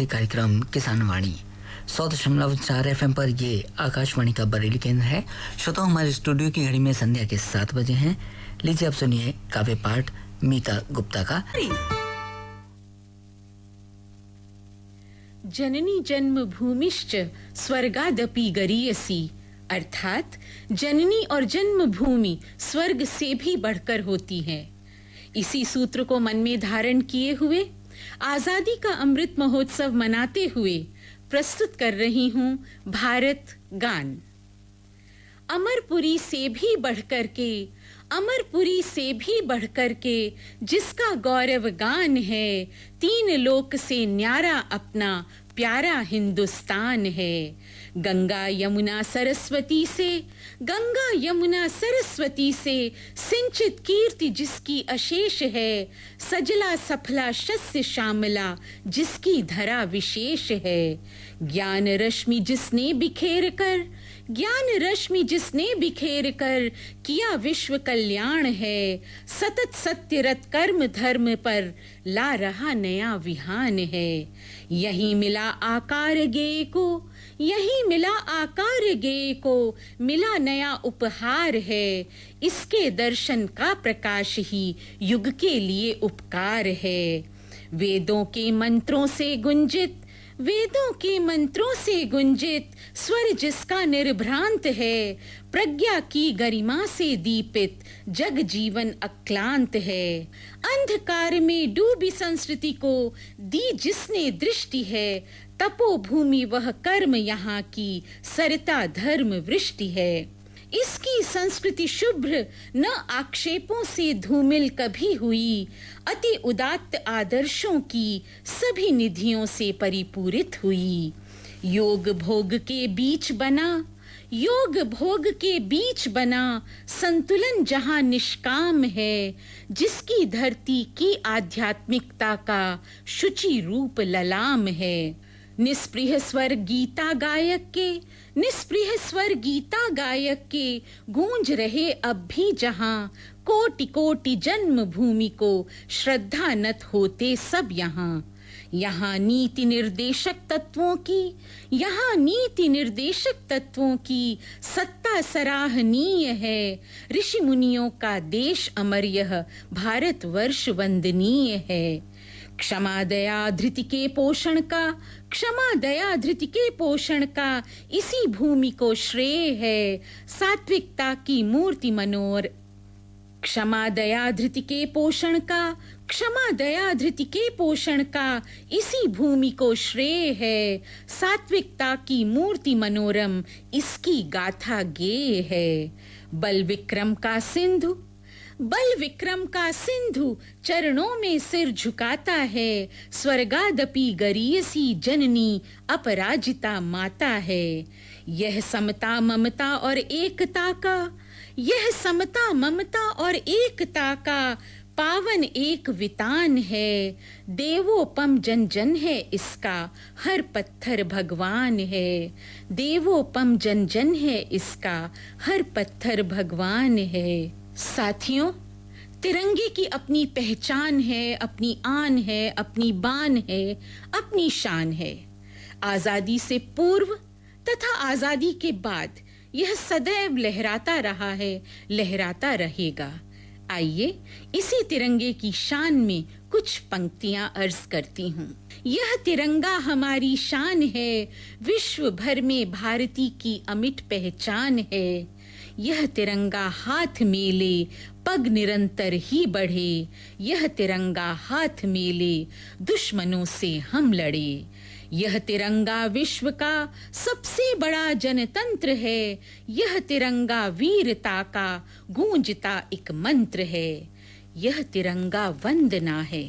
कार्यक्रम किसान वाणी 100.4 FM पर ये आकाशवाणी का बरेली केंद्र है। श्रोताओं, हमारे स्टूडियो की घड़ी में संध्या के 7 बजे हैं। लीजिए अब सुनिए काव्य पाठ मीता गुप्ता का। जननी जन्म भूमिश्च स्वर्गादपि गरीयसी, अर्थात जननी और जन्म भूमि स्वर्ग से भी बढ़कर होती है। इसी सूत्र को मन में धारण किए हुए आजादी का अमृत महोत्सव मनाते हुए प्रस्तुत कर रही हूँ भारत गान। अमरपुरी से भी बढ़कर के, अमरपुरी से भी बढ़कर के जिसका गौरव गान है, तीन लोक से न्यारा अपना प्यारा हिंदुस्तान है। गंगा यमुना सरस्वती से, गंगा यमुना सरस्वती से सिंचित कीर्ति जिसकी अशेष है, सजला सफला शस्य श्यामला जिसकी धरा विशेष है। ज्ञान रश्मि जिसने बिखेर कर, ज्ञान रश्मि जिसने बिखेर कर किया विश्व कल्याण है। सतत सत्यरत कर्म धर्म पर ला रहा नया विहान है। यही मिला आकार गेय को, यही मिला आकार गेय को मिला नया उपहार है। इसके दर्शन का प्रकाश ही युग के लिए उपकार है। वेदों के मंत्रों से गुंजित, वेदों के मंत्रों से गुंजित स्वर जिसका निर्भ्रांत है। प्रज्ञा की गरिमा से दीपित जग जीवन अक्लांत है। अंधकार में डूबी संस्कृति को दी जिसने दृष्टि है, तपोभूमि वह कर्म यहाँ की सरिता धर्म वृष्टि है। इसकी संस्कृति शुभ्र न आक्षेपों से धूमिल कभी हुई, अति उदात्त आदर्शों की सभी निधियों से परिपूरित हुई। योग भोग के बीच बना, योग भोग के बीच बना संतुलन जहाँ निष्काम है। जिसकी धरती की आध्यात्मिकता का शुचि रूप ललाम है। निष्प्रिय स्वर गीता गायक के, निष्प्रिय स्वर गीता गायक के गूंज रहे अब भी जहाँ। कोटि कोटि जन्म भूमि को श्रद्धा नत होते सब यहाँ। यहाँ नीति निर्देशक तत्वों की, यहाँ नीति निर्देशक तत्वों की सत्ता सराहनीय है। ऋषि मुनियों का देश अमर यह भारतवर्ष वंदनीय है। क्षमा दया धृति के पोषण का, क्षमा दया धृति के पोषण का इसी भूमि को श्रेय है। सात्विकता की मूर्ति मनोर, क्षमा दया धृति के पोषण का, क्षमा दया धृति के पोषण का इसी भूमि को श्रेय है। सात्विकता की मूर्ति मनोरम इसकी गाथा गेय है। बल विक्रम का सिंधु, बल विक्रम का सिंधु चरणों में सिर झुकाता है। स्वर्गादपि गरीयसी जननी अपराजिता माता है। यह समता ममता और एकता का, यह समता ममता और एकता का पावन एक वितान है। देवोपम जन जन है इसका हर पत्थर भगवान है। देवोपम जन जन है इसका हर पत्थर भगवान है। साथियों, तिरंगे की अपनी पहचान है, अपनी आन है, अपनी बान है, अपनी शान है। आजादी से पूर्व तथा आजादी के बाद यह सदैव लहराता रहा है, लहराता रहेगा। आइए इसी तिरंगे की शान में कुछ पंक्तियां अर्ज करती हूँ। यह तिरंगा हमारी शान है, विश्व भर में भारती की अमिट पहचान है। यह तिरंगा हाथ मेले पग निरंतर ही बढ़े। यह तिरंगा हाथ मेले दुश्मनों से हम लड़े। यह तिरंगा विश्व का सबसे बड़ा जनतंत्र है। यह तिरंगा वीरता का गूंजता एक मंत्र है। यह तिरंगा वंदना है,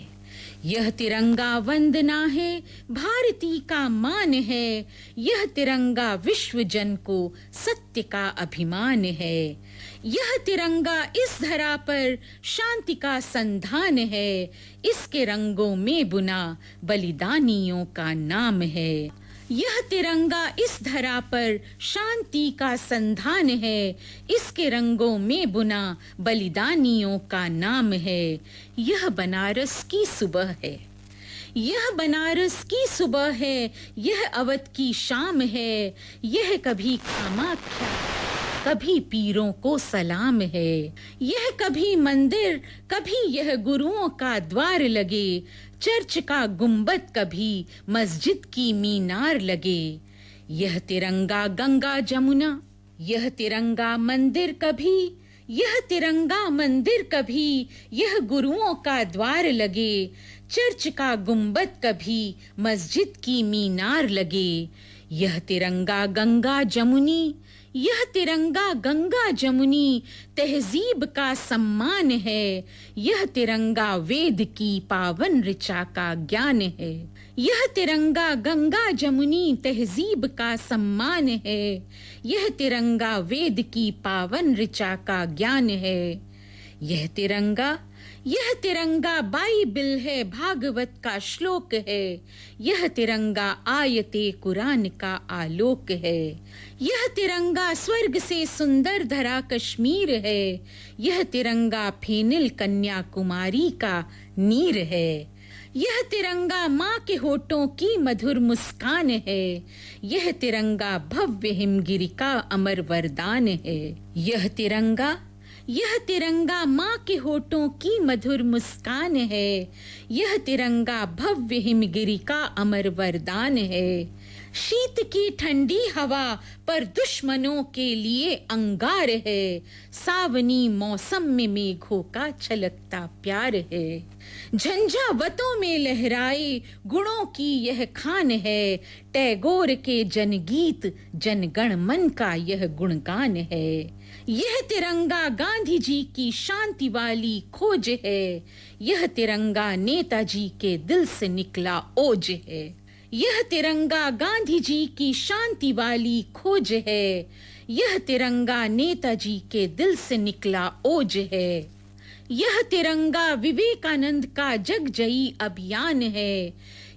यह तिरंगा वंदना है, भारती का मान है। यह तिरंगा विश्व जन को सत्य का अभिमान है। यह तिरंगा इस धरा पर शांति का संधान है। इसके रंगों में बुना बलिदानियों का नाम है। यह तिरंगा इस धरा पर शांति का संधान है। इसके रंगों में बुना बलिदानियों का नाम है। यह बनारस की सुबह है, यह बनारस की सुबह है, यह अवध की शाम है, यह कभी कामाख्या कभी पीरों को सलाम है। यह कभी मंदिर कभी यह गुरुओं का द्वार लगे, चर्च का गुंबद कभी मस्जिद की मीनार लगे। यह तिरंगा गंगा जमुना, यह तिरंगा मंदिर कभी, यह तिरंगा मंदिर कभी यह गुरुओं का द्वार लगे, चर्च का गुंबद कभी मस्जिद की मीनार लगे। यह तिरंगा गंगा जमुनी, यह तिरंगा गंगा जमुनी तहजीब का सम्मान है। यह तिरंगा वेद की पावन ऋचा का ज्ञान है। यह तिरंगा गंगा जमुनी तहजीब का सम्मान है। यह तिरंगा वेद की पावन ऋचा का ज्ञान है। यह तिरंगा बाइबिल है, भागवत का श्लोक है। यह तिरंगा आयते कुरान का आलोक है। यह तिरंगा स्वर्ग से सुंदर धरा कश्मीर है। यह तिरंगा फेनिल कन्याकुमारी का नीर है। यह तिरंगा माँ के होठों की मधुर मुस्कान है। यह तिरंगा भव्य हिमगिरी का अमर वरदान है। यह तिरंगा माँ के होठों की मधुर मुस्कान है। यह तिरंगा भव्य हिमगिरी का अमर वरदान है। शीत की ठंडी हवा पर दुश्मनों के लिए अंगार है। सावनी मौसम में मेघों का छलकता प्यार है। झंझावतों में लहराए गुणों की यह खान है। टैगोर के जनगीत जनगण मन का यह गुणगान है। यह तिरंगा गांधी जी की शांति वाली खोज है। यह तिरंगा नेताजी के दिल से निकला ओज है। यह तिरंगा गांधी जी की शांति वाली खोज है। यह तिरंगा नेताजी के दिल से निकला ओज है। यह तिरंगा विवेकानंद का जगजयी अभियान है।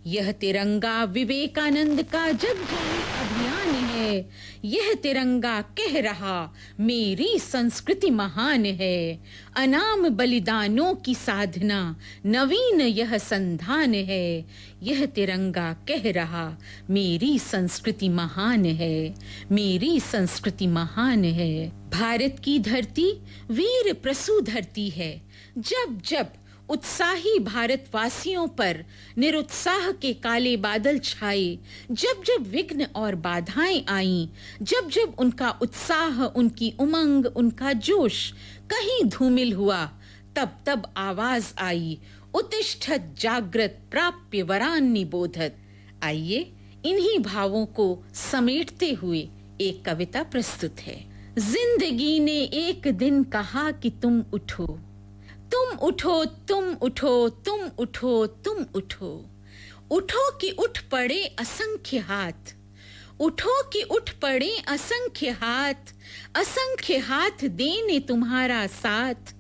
यह तिरंगा विवेकानंद का जगजयी अभियान है। यह तिरंगा कह रहा मेरी संस्कृति महान है। अनाम बलिदानों की साधना नवीन यह संधान है। यह तिरंगा कह रहा मेरी संस्कृति महान है। मेरी संस्कृति महान है। भारत की धरती वीर प्रसू धरती है। जब जब उत्साही भारतवासियों पर निरुत्साह के काले बादल छाए, जब जब विघ्न और बाधाएं आईं, जब जब उनका उत्साह, उनकी उमंग, उनका जोश कहीं धूमिल हुआ, तब तब आवाज आई, उत्तिष्ठत जागृत प्राप्य वरान निबोधत। आइए इन्हीं भावों को समेटते हुए एक कविता प्रस्तुत है। जिंदगी ने एक दिन कहा कि तुम उठो, तुम उठो, तुम उठो, तुम उठो, तुम उठो। उठो कि उठ पड़े असंख्य हाथ, उठो कि उठ पड़े असंख्य हाथ, असंख्य हाथ देने तुम्हारा साथ।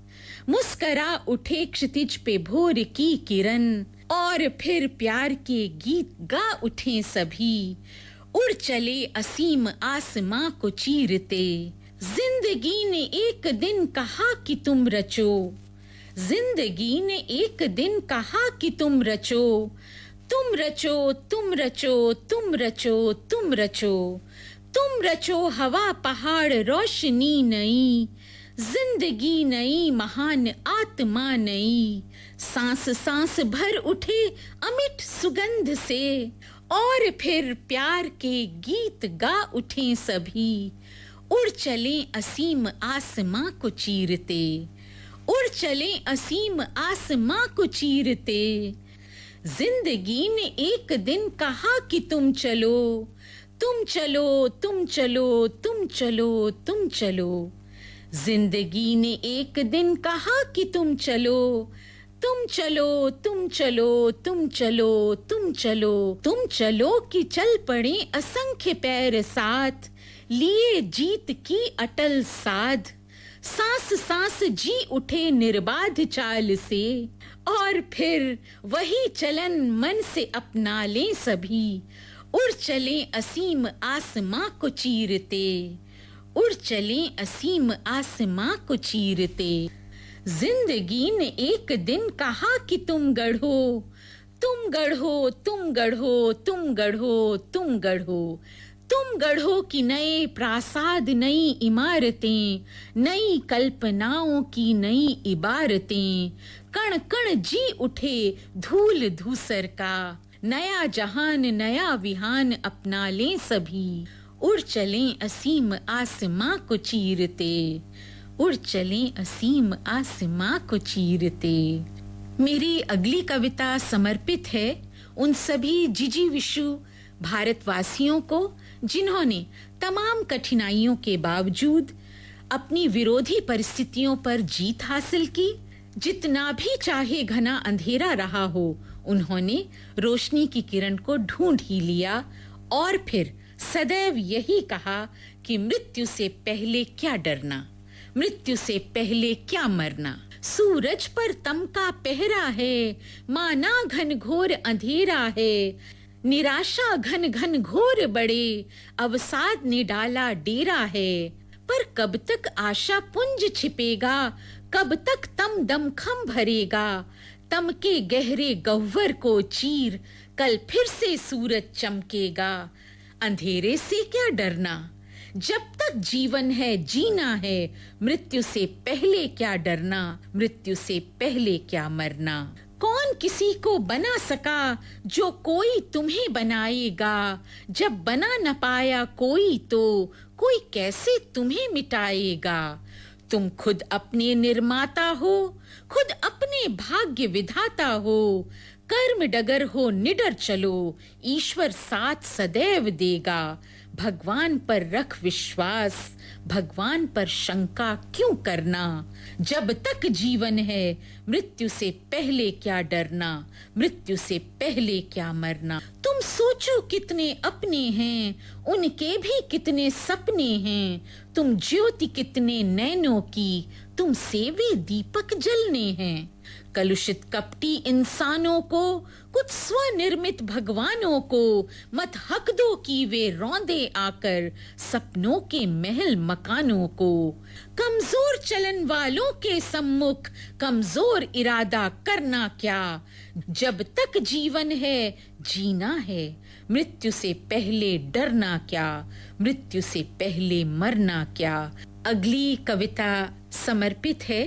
मुस्करा उठे क्षितिज पे भोर की किरण, और फिर प्यार के गीत गा उठे सभी। उड़ चले असीम आसमां को चीरते। जिंदगी ने एक दिन कहा कि तुम रचो, जिंदगी ने एक दिन कहा कि तुम रचो। तुम रचो, तुम रचो, तुम रचो, तुम रचो। तुम रचो हवा पहाड़ रोशनी नई, जिंदगी नई महान आत्मा नई। सांस सांस भर उठे अमिट सुगंध से, और फिर प्यार के गीत गा उठे सभी। उड़ चले असीम आसमां को चीरते, उड़ चले असीम आसमां को चीरते। जिंदगी ने एक दिन कहा कि तुम चलो, तुम चलो, तुम चलो, तुम चलो, तुम चलो। जिंदगी ने एक दिन कहा कि तुम चलो, तुम चलो, तुम चलो, तुम चलो, तुम चलो। तुम चलो कि चल पड़े असंख्य पैर साथ, लिए जीत की अटल साध। सांस सांस जी उठे निर्बाध चाल से, और फिर वही चलन मन से अपना ले सभी। उड़ चले असीम आसमां को चीरते, उड़ चले असीम आसमां को चीरते। जिंदगी ने एक दिन कहा कि तुम गढ़ो, तुम गढ़ो, तुम गढ़ो, तुम गढ़ो, तुम गढ़ो, तुम गढ़ो कि नए प्रासाद, नई इमारतें, नई कल्पनाओं की नई इबारतें, कण कण जी उठे धूल धूसर का, नया जहान नया विहान अपना लें सभी, उड़ चलें असीम आसमां को चीरते, उड़ चलें असीम आसमां को चीरते। मेरी अगली कविता समर्पित है उन सभी जिजीविषु भारतवासियों को जिन्होंने तमाम कठिनाइयों के बावजूद अपनी विरोधी परिस्थितियों पर जीत हासिल की। जितना भी चाहे घना अंधेरा रहा हो, उन्होंने रोशनी की किरण को ढूंढ ही लिया और फिर सदैव यही कहा कि मृत्यु से पहले क्या डरना, मृत्यु से पहले क्या मरना। सूरज पर तम का पहरा है, माना घन घोर अंधेरा है, निराशा घन घन घोर बड़े, अवसाद ने डाला डेरा है। पर कब तक आशा पुंज छिपेगा, कब तक तम दमखम भरेगा, तम के गहरे गह्वर को चीर, कल फिर से सूरज चमकेगा। अंधेरे से क्या डरना, जब तक जीवन है जीना है, मृत्यु से पहले क्या डरना, मृत्यु से पहले क्या मरना। कौन किसी को बना सका जो कोई तुम्हें बनाएगा, जब बना न पाया कोई तो कोई कैसे तुम्हें मिटाएगा। तुम खुद अपने निर्माता हो, खुद अपने भाग्य विधाता हो, कर्म डगर हो निडर चलो, ईश्वर साथ सदैव देगा। भगवान पर रख विश्वास, भगवान पर शंका क्यों करना। जब तक जीवन है, मृत्यु से पहले क्या डरना, मृत्यु से पहले क्या मरना। तुम सोचो कितने अपने हैं, उनके भी कितने सपने हैं। तुम ज्योति कितने नैनों की, तुमसे वे दीपक जलने हैं। कलुषित कपटी इंसानों को, कुछ स्वनिर्मित भगवानों को मत हक दो कि वे रौंदे आकर सपनों के महल मकानों को। कमजोर चलन वालों के सम्मुख कमजोर इरादा करना क्या। जब तक जीवन है जीना है, मृत्यु से पहले डरना क्या, मृत्यु से पहले मरना क्या। अगली कविता समर्पित है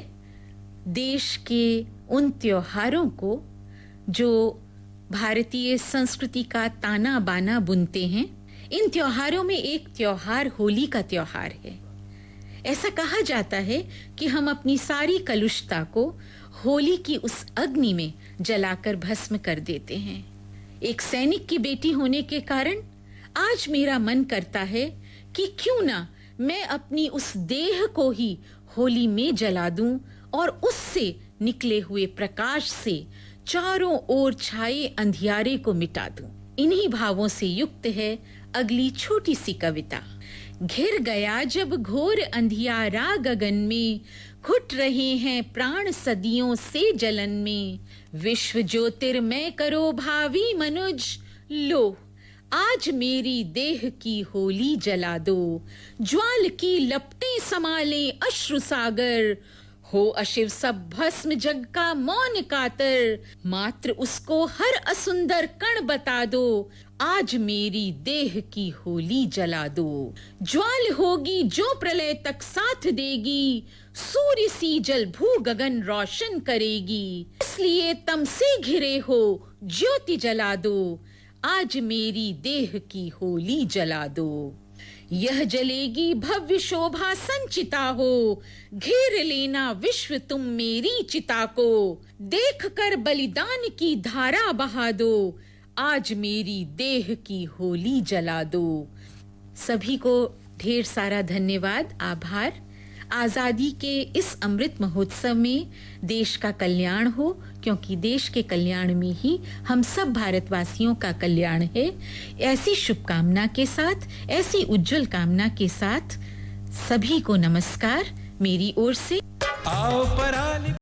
देश के उन त्योहारों को जो भारतीय संस्कृति का ताना बाना बुनते हैं। इन त्योहारों में एक त्योहार होली का त्योहार है। ऐसा कहा जाता है कि हम अपनी सारी कलुषता को होली की उस अग्नि में जलाकर भस्म कर देते हैं। एक सैनिक की बेटी होने के कारण आज मेरा मन करता है कि क्यों ना मैं अपनी उस देह को ही होली में जला दूं और उससे निकले हुए प्रकाश से चारों ओर छाए अंधियारे को मिटा दूं। इन्हीं भावों से युक्त है अगली छोटी सी कविता। घिर गया जब घोर अंधियारा गगन में, घुट रहे हैं प्राण सदियों से जलन में। विश्व ज्योतिर्मय करो भावी मनुज, लो आज मेरी देह की होली जला दो। ज्वाल की लपटें संभाले अश्रु सागर, हो अशिव सब भस्म जग का मौन कातर। मात्र उसको हर असुंदर कण बता दो, आज मेरी देह की होली जला दो। ज्वाल होगी जो प्रलय तक साथ देगी, सूर्य सी जल भू गगन रोशन करेगी। इसलिए तम से घिरे हो ज्योति जला दो, आज मेरी देह की होली जला दो। यह जलेगी भव्य शोभा संचिता हो, घेर लेना विश्व तुम मेरी चिता को। देख कर बलिदान की धारा बहा दो, आज मेरी देह की होली जला दो। सभी को ढेर सारा धन्यवाद, आभार। आजादी के इस अमृत महोत्सव में देश का कल्याण हो, क्योंकि देश के कल्याण में ही हम सब भारतवासियों का कल्याण है। ऐसी शुभकामना के साथ, ऐसी उज्जवल कामना के साथ सभी को नमस्कार मेरी ओर से। आओ पराली